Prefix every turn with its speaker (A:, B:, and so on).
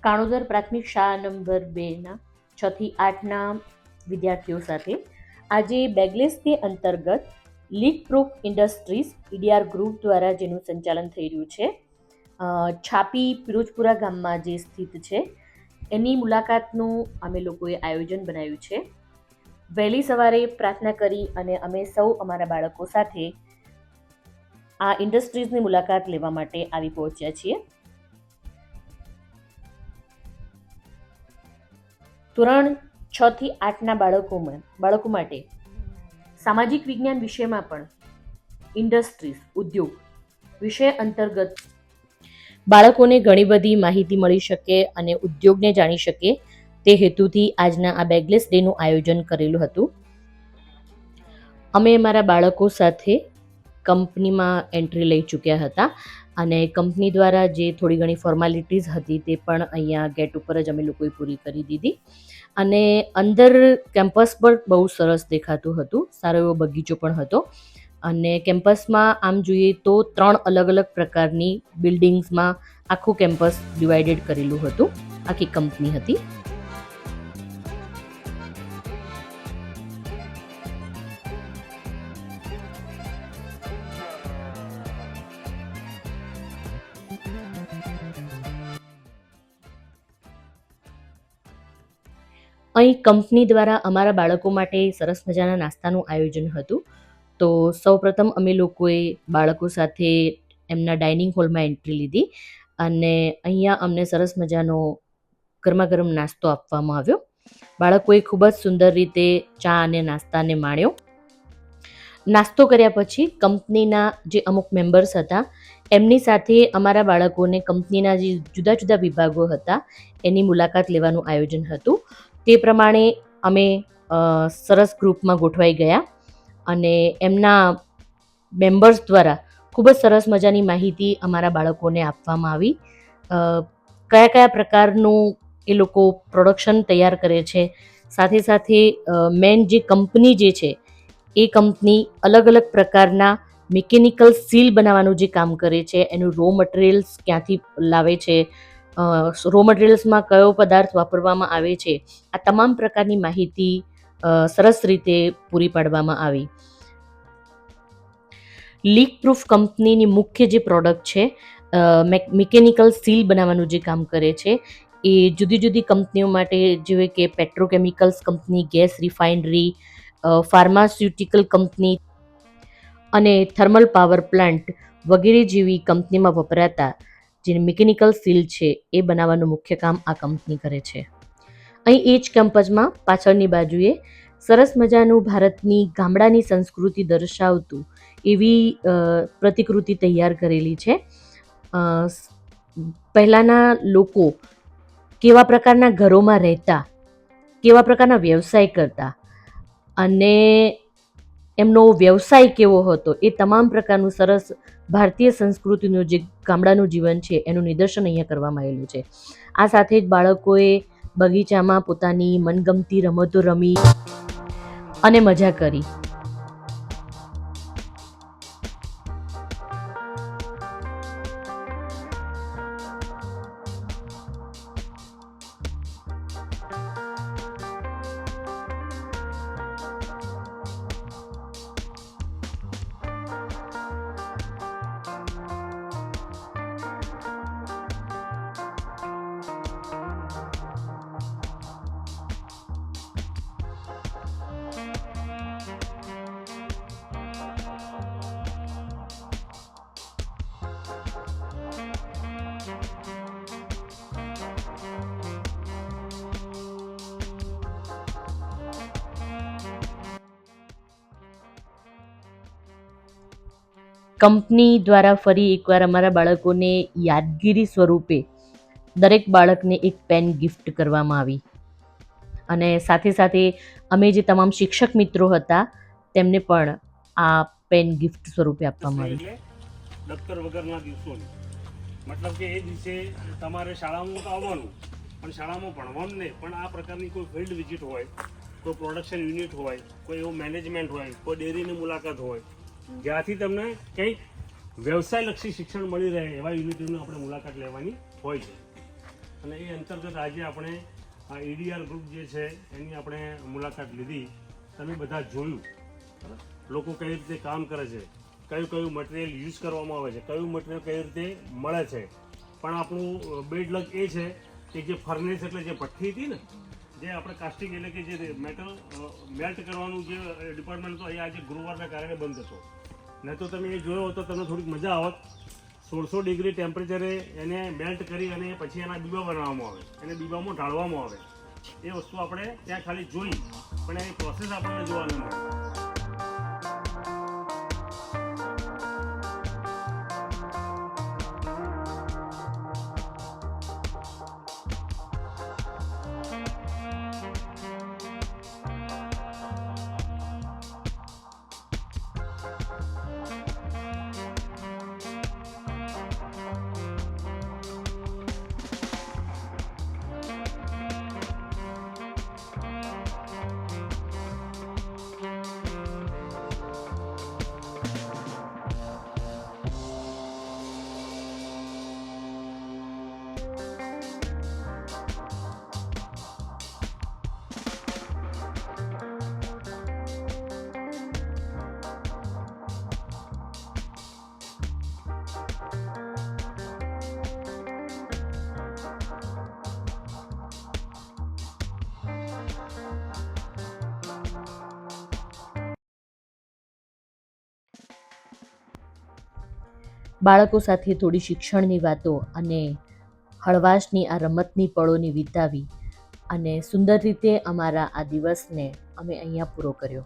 A: કાણોદર પ્રાથમિક શાળા નંબર 2ના 6 થી 8ના વિદ્યાર્થીઓ સાથે આજે બેગલેસ ડે અંતર્ગત લીક પ્રૂફ ઇન્ડસ્ટ્રીઝ ઈડીઆર ગ્રુપ દ્વારા જેનું સંચાલન થઈ રહ્યું છે, છાપી પિરોજપુરા ગામમાં જે સ્થિત છે એની મુલાકાતનું અમે લોકોએ આયોજન બનાવ્યું છે. વહેલી સવારે પ્રાર્થના કરી અને અમે સૌ અમારા બાળકો સાથે આ ઇન્ડસ્ટ્રીઝની મુલાકાત લેવા માટે આવી પહોંચ્યા છીએ. ધોરણ 6 થી 8ના બાળકો માટે સામાજિક વિજ્ઞાન વિષયમાં પણ ઇન્ડસ્ટ્રીઝ ઉદ્યોગ વિષય અંતર્ગત બાળકોને ઘણી બધી માહિતી મળી શકે અને ઉદ્યોગને જાણી શકે તે હેતુથી આજના આ બેગલેસ ડેનું આયોજન કરેલું હતું. અમે અમારા બાળકો સાથે કંપનીમાં એન્ટ્રી લઈ ચૂક્યા હતા અને કંપની દ્વારા જે થોડી ઘણી ફોર્માલિટીઝ હતી તે પણ અહીંયા ગેટ ઉપર જ અમે લોકોએ પૂરી કરી દીધી. અને અંદર કેમ્પસ પર બહુ સરસ દેખાતું હતું, સારો એવો બગીચો પણ હતો. અને કેમ્પસમાં આમ જોઈએ તો 3 અલગ અલગ પ્રકારની બિલ્ડિંગ્સમાં આખું કેમ્પસ ડિવાઇડેડ કરેલું હતું, આખી કંપની હતી. અહીં કંપની દ્વારા અમારા બાળકો માટે સરસ મજાના નાસ્તાનું આયોજન હતું. તો સૌપ્રથમ અમે લોકોએ બાળકો સાથે એમના ડાઇનિંગ હોલમાં એન્ટ્રી લીધી અને અહીંયા અમને સરસ મજાનો ગરમા ગરમ નાસ્તો આપવામાં આવ્યો. બાળકોએ ખૂબ જ સુંદર રીતે ચા અને નાસ્તાને માણ્યો. નાસ્તો કર્યા પછી કંપનીના જે અમુક મેમ્બર્સ હતા એમની સાથે અમારા બાળકોને કંપનીના જે જુદા જુદા વિભાગો હતા એની મુલાકાત લેવાનું આયોજન હતું. તે પ્રમાણે અમે સરસ ગ્રુપમાં ગોઠવાઈ ગયા અને એમના મેમ્બર્સ દ્વારા ખૂબ જ સરસ મજાની માહિતી અમારા બાળકોને આપવામાં આવી. કયા કયા પ્રકારનું એ લોકો પ્રોડક્શન તૈયાર કરે છે, સાથે સાથે મેન જે કંપની જે છે એ કંપની અલગ અલગ પ્રકારના મિકેનિકલ સીલ બનાવવાનું જે કામ કરે છે, એનું રો મટીરિયલ્સ ક્યાંથી લાવે છે, રો મટીરિયલ્સમાં કયો પદાર્થ વાપરવામાં આવે છે, આ તમામ પ્રકારની માહિતી સરસ રીતે પૂરી પાડવામાં આવી. લીક પ્રૂફ કંપનીની મુખ્ય જે પ્રોડક્ટ છે, મિકેનિકલ સીલ બનાવવાનું જે કામ કરે છે એ જુદી જુદી કંપનીઓ માટે જેવી કે petrochemicals company, gas refinery, pharmaceutical company અને થર્મલ પાવર પ્લાન્ટ વગેરે જેવી કંપનીમાં વપરાતા જે મિકેનિકલ સીલ છે એ બનાવવાનું મુખ્ય કામ આ કંપની કરે છે. અહીં એ જ કેમ્પસમાં પાછળની બાજુએ સરસ મજાનું ભારતની ગામડાની સંસ્કૃતિ દર્શાવતું એવી પ્રતિકૃતિ તૈયાર કરેલી છે. પહેલાંના લોકો કેવા પ્રકારના ઘરોમાં રહેતા, કેવા પ્રકારના વ્યવસાય કરતા અને એમનો વ્યવસાય કેવો હતો એ તમામ પ્રકારનું સરસ ભારતીય સંસ્કૃતિનું જે ગામડાનું જીવન છે એનું નિદર્શન અહીંયા કરવામાં આવેલું છે. આ સાથે જ બાળકોએ બગીચામાં પોતાની મનગમતી રમતો રમી અને મજા કરી. કંપની દ્વારા ફરી એકવાર અમારા બાળકોને યાદગીરી સ્વરૂપે દરેક બાળકને એક પેન ગિફ્ટ કરવામાં આવી અને સાથે સાથે અમે જે તમામ શિક્ષક મિત્રો હતા તેમને પણ આ પેન ગિફ્ટ સ્વરૂપે આપવામાં આવી.
B: દફતર વગરના દિવસો, મતલબ કે એ દિવસે તમારે શાળામાં તો આવવાનું, પણ શાળામાં ભણવાનું નહીં, પણ આ પ્રકારની કોઈ ફિલ્ડ વિઝિટ હોય, કોઈ પ્રોડક્શન યુનિટ હોય, કોઈ એવું મેનેજમેન્ટ હોય, કોઈ ડેરીની મુલાકાત હોય, જ્યાંથી તમને કંઈક વ્યવસાયલક્ષી શિક્ષણ મળી રહે એવા યુનિટોની આપણે મુલાકાત લેવાની હોય છે. અને એ અંતર્ગત આજે આપણે આ EDR ગ્રુપ જે છે એની આપણે મુલાકાત લીધી. તમે બધા જોયું બરાબર? લોકો કઈ રીતે કામ કરે છે, કયું કયું મટીરિયલ યુઝ કરવામાં આવે છે, કયું મટીરિયલ કઈ રીતે મળે છે. પણ આપણું બેડ લક એ છે કે જે ફર્નેસ એટલે જે ભઠ્ઠી હતી ને, જે આપણે કાસ્ટિંગ એટલે કે જે મેટલ મેલ્ટ કરવાનું જે ડિપાર્ટમેન્ટ હતો, એ આજે ગુરુવારના કારણે બંધ હતો. નહીં તો તમે એ જોયો તો તમને થોડીક મજા આવત. 1600 ડિગ્રી ટેમ્પરેચરે એને મેલ્ટ કરી અને પછી એના બીબા બનાવવામાં આવે, એને બીબામાં ઢાળવામાં આવે. એ વસ્તુ આપણે ત્યાં ખાલી જોઈ, પણ એની પ્રોસેસ આપણને જોવા ન મળે.
A: બાળકો સાથે થોડી શિક્ષણની વાતો અને હળવાશની આ રમતની પળોની વિતાવી અને સુંદર રીતે અમારા આ દિવસને અમે અહીંયા પૂરો કર્યો.